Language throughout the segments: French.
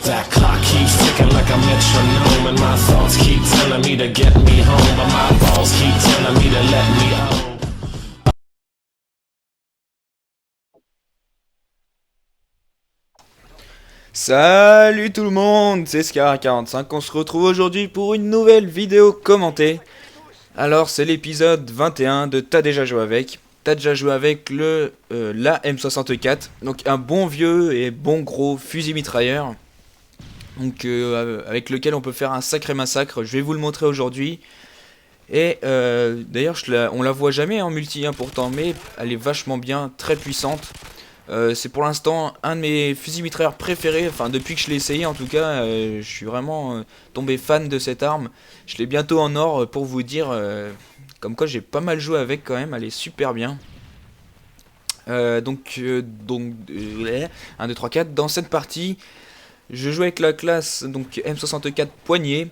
That clock keeps ticking like a metronome, and my thoughts keep telling me to get me home, but my balls keep telling me to let me out. Salut tout le monde, c'est Scar45, on se retrouve aujourd'hui pour une nouvelle vidéo commentée. Alors c'est l'épisode 21 de T'as déjà joué avec. T'as déjà joué avec la M64, donc un bon vieux et bon gros fusil mitrailleur. Donc avec lequel on peut faire un sacré massacre, je vais vous le montrer aujourd'hui. Et d'ailleurs on la voit jamais en multi hein, pourtant, mais elle est vachement bien, très puissante. C'est pour l'instant un de mes fusils mitrailleurs préférés, enfin depuis que je l'ai essayé en tout cas, je suis vraiment tombé fan de cette arme. Je l'ai bientôt en or pour vous dire, comme quoi j'ai pas mal joué avec quand même, elle est super bien. 1, 2, 3, 4, dans cette partie, je joue avec la classe donc M64 poignée.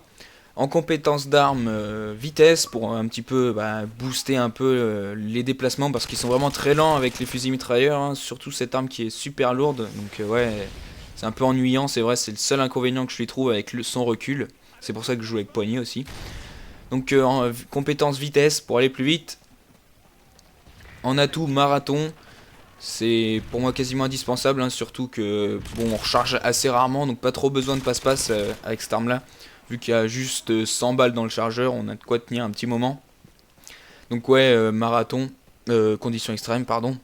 En compétence d'armes, vitesse pour un petit peu booster un peu les déplacements parce qu'ils sont vraiment très lents avec les fusils mitrailleurs, hein, surtout cette arme qui est super lourde, donc ouais, c'est un peu ennuyant, c'est vrai, c'est le seul inconvénient que je lui trouve avec son recul, c'est pour ça que je joue avec poignée aussi. Donc en compétence vitesse pour aller plus vite, en atout marathon, c'est pour moi quasiment indispensable, hein, surtout que bon on recharge assez rarement, donc pas trop besoin de passe-passe avec cette arme là. Vu qu'il y a juste 100 balles dans le chargeur, on a de quoi tenir un petit moment. Donc ouais, marathon, conditions extrêmes, pardon.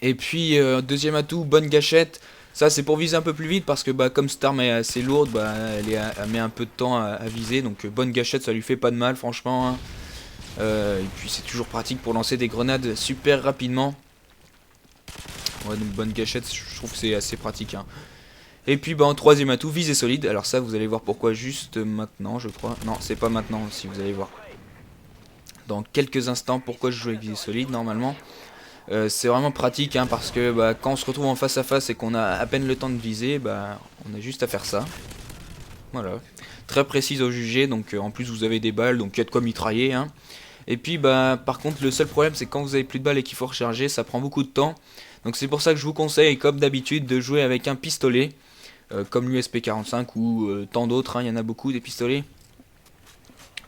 Et puis, deuxième atout, bonne gâchette. Ça, c'est pour viser un peu plus vite, parce que comme cette arme est assez lourde, elle met un peu de temps à viser. Donc bonne gâchette, ça lui fait pas de mal, franchement. Hein. Et puis c'est toujours pratique pour lancer des grenades super rapidement. Ouais, donc bonne gâchette, je trouve que c'est assez pratique. Hein. Et puis en troisième atout, visée solide. Alors ça vous allez voir pourquoi juste maintenant je crois. Non c'est pas maintenant si vous allez voir. Dans quelques instants pourquoi je joue avec visée solide normalement. C'est vraiment pratique hein, parce que quand on se retrouve en face à face et qu'on a à peine le temps de viser, on a juste à faire ça. Voilà. Très précise au jugé, donc en plus vous avez des balles, donc il y a de quoi mitrailler. Hein. Et puis par contre le seul problème c'est quand vous avez plus de balles et qu'il faut recharger, ça prend beaucoup de temps. Donc c'est pour ça que je vous conseille comme d'habitude de jouer avec un pistolet. Comme l'USP-45 ou tant d'autres, hein, il y en a beaucoup des pistolets,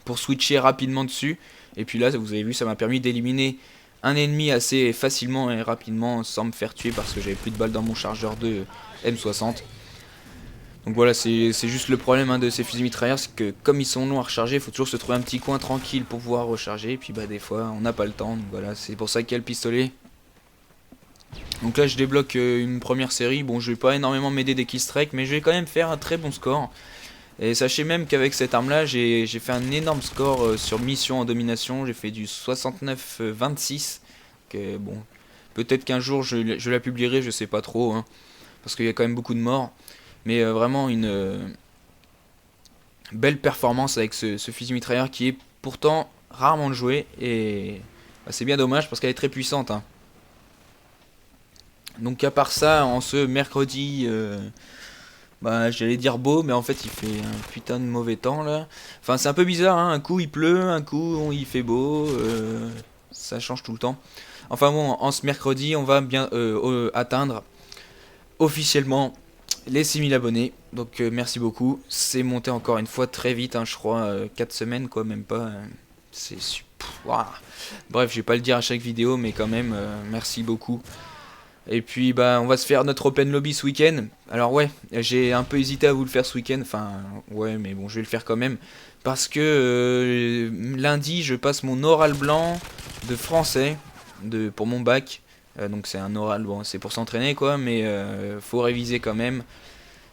pour switcher rapidement dessus. Et puis là, vous avez vu, ça m'a permis d'éliminer un ennemi assez facilement et rapidement sans me faire tuer parce que j'avais plus de balles dans mon chargeur de M60. Donc voilà, c'est juste le problème hein, de ces fusils mitrailleurs, c'est que comme ils sont longs à recharger, il faut toujours se trouver un petit coin tranquille pour pouvoir recharger. Et puis des fois, on n'a pas le temps, donc voilà, c'est pour ça qu'il y a le pistolet. Donc là je débloque une première série, bon je vais pas énormément m'aider des killstrikes mais je vais quand même faire un très bon score. Et sachez même qu'avec cette arme là j'ai fait un énorme score sur mission en domination, j'ai fait du 69-26. Bon, peut-être qu'un jour je la publierai, je sais pas trop, hein, parce qu'il y a quand même beaucoup de morts. Mais vraiment une belle performance avec ce fusil mitrailleur qui est pourtant rarement joué et c'est bien dommage parce qu'elle est très puissante. Hein. Donc à part ça, en ce mercredi, j'allais dire beau, mais en fait il fait un putain de mauvais temps là. Enfin c'est un peu bizarre, hein. Un coup il pleut, un coup il fait beau, ça change tout le temps. Enfin bon, en ce mercredi, on va bien atteindre officiellement les 6000 abonnés. Donc merci beaucoup, c'est monté encore une fois très vite, hein, je crois 4 semaines quoi, même pas. C'est super. Bref, je vais pas le dire à chaque vidéo, mais quand même, merci beaucoup. Et puis on va se faire notre open lobby ce week-end. Alors ouais, j'ai un peu hésité à vous le faire ce week-end. Enfin ouais, mais bon, je vais le faire quand même. Parce que lundi, je passe mon oral blanc de français pour mon bac. Donc c'est un oral, bon c'est pour s'entraîner quoi, mais faut réviser quand même.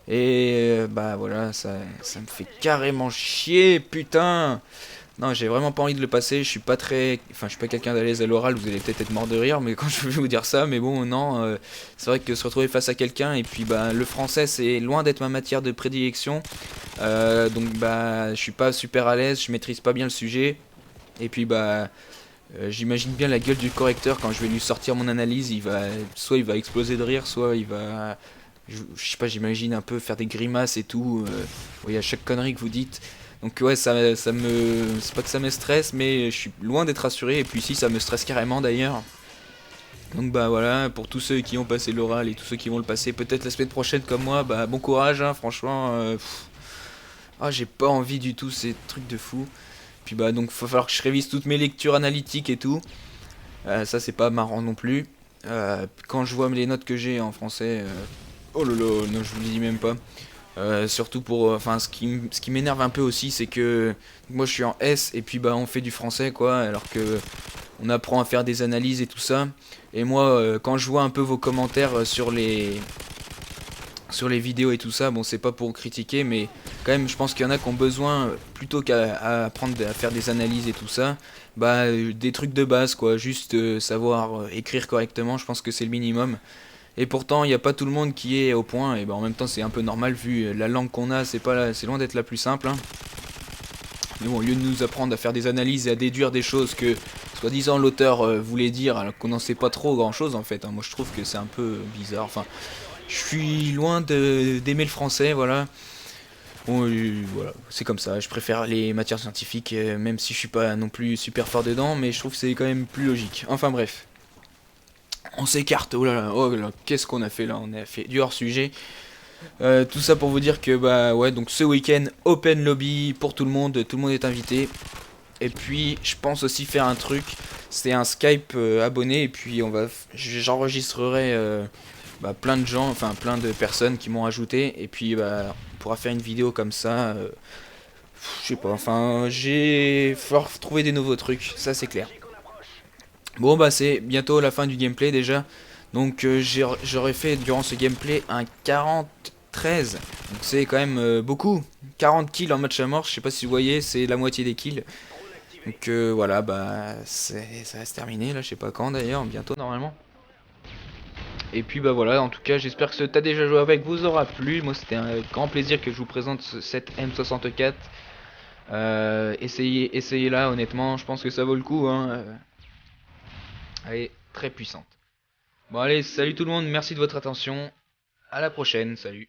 Et voilà, ça me fait carrément chier, putain. Non, j'ai vraiment pas envie de le passer, je suis pas quelqu'un d'à l'aise à l'oral, vous allez peut-être être mort de rire mais quand je vais vous dire ça, mais bon non, c'est vrai que se retrouver face à quelqu'un et puis le français c'est loin d'être ma matière de prédilection, donc je suis pas super à l'aise, je maîtrise pas bien le sujet, et puis j'imagine bien la gueule du correcteur quand je vais lui sortir mon analyse, soit il va exploser de rire, soit il va, je sais pas, j'imagine un peu faire des grimaces et tout, oui, à chaque connerie que vous dites. Donc ouais, c'est pas que ça me stresse, mais je suis loin d'être rassuré. Et puis si, ça me stresse carrément d'ailleurs. Donc bah voilà, pour tous ceux qui ont passé l'oral et tous ceux qui vont le passer peut-être la semaine prochaine comme moi, bah bon courage, hein, franchement. Ah, j'ai pas envie du tout, ces trucs de fou. Puis bah donc faut falloir que je révise toutes mes lectures analytiques et tout. Ça c'est pas marrant non plus. Quand je vois les notes que j'ai en français, oh là là, non, je vous le dis même pas. Surtout pour, enfin, ce qui m'énerve un peu aussi, c'est que moi je suis en S et puis bah on fait du français quoi, alors que on apprend à faire des analyses et tout ça. Et moi, quand je vois un peu vos commentaires sur les vidéos et tout ça, bon c'est pas pour critiquer, mais quand même je pense qu'il y en a qui ont besoin, plutôt qu'à apprendre à faire des analyses et tout ça, bah des trucs de base quoi, juste savoir écrire correctement, je pense que c'est le minimum. Et pourtant il n'y a pas tout le monde qui est au point, et bah en même temps c'est un peu normal vu la langue qu'on a, c'est loin d'être la plus simple, hein. Mais bon, au lieu de nous apprendre à faire des analyses et à déduire des choses que soi-disant l'auteur voulait dire alors qu'on n'en sait pas trop grand chose en fait, hein. Moi je trouve que c'est un peu bizarre, enfin je suis loin d'aimer le français, voilà. Bon, voilà, c'est comme ça. Je préfère les matières scientifiques, même si je suis pas non plus super fort dedans, mais je trouve que c'est quand même plus logique. Enfin bref, on s'écarte. Oh là là, qu'est-ce qu'on a fait là? On a fait du hors sujet. Tout ça pour vous dire que bah ouais, donc ce week-end open lobby pour tout le monde est invité. Et puis je pense aussi faire un truc, c'est un Skype abonné et puis j'enregistrerai bah, plein de gens, enfin plein de personnes qui m'ont ajouté et puis bah on pourra faire une vidéo comme ça. Je sais pas, enfin j'ai falloir trouver des nouveaux trucs, ça c'est clair. Bon bah c'est bientôt la fin du gameplay déjà. Donc j'aurais fait durant ce gameplay un 40-13. Donc c'est quand même beaucoup. 40 kills en match à mort, je sais pas si vous voyez, c'est la moitié des kills. Donc voilà, bah ça va se terminer là, je sais pas quand d'ailleurs, bientôt normalement. Et puis bah voilà, en tout cas j'espère que ce T'as déjà joué avec vous aura plu. Moi c'était un grand plaisir que je vous présente cette M64. Essayez là honnêtement, je pense que ça vaut le coup, hein. Elle est très puissante. Bon allez, salut tout le monde, merci de votre attention. À la prochaine, salut.